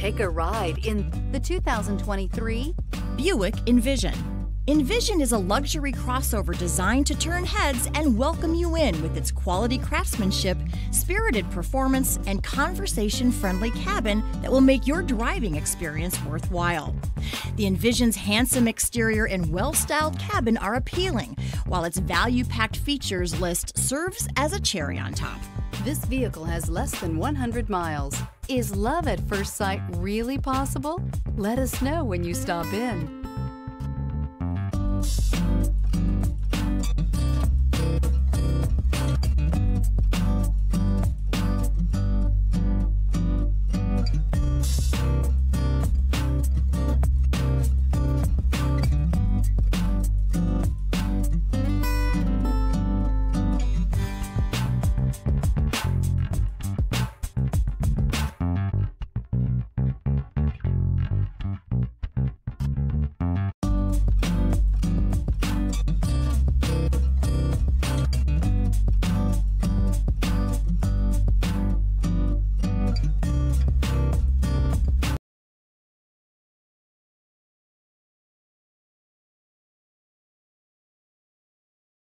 Take a ride in the 2023 Buick Envision. Envision is a luxury crossover designed to turn heads and welcome you in with its quality craftsmanship, spirited performance, and conversation-friendly cabin that will make your driving experience worthwhile. The Envision's handsome exterior and well-styled cabin are appealing, while its value-packed features list serves as a cherry on top. This vehicle has less than 100 miles. Is love at first sight really possible? Let us know when you stop in.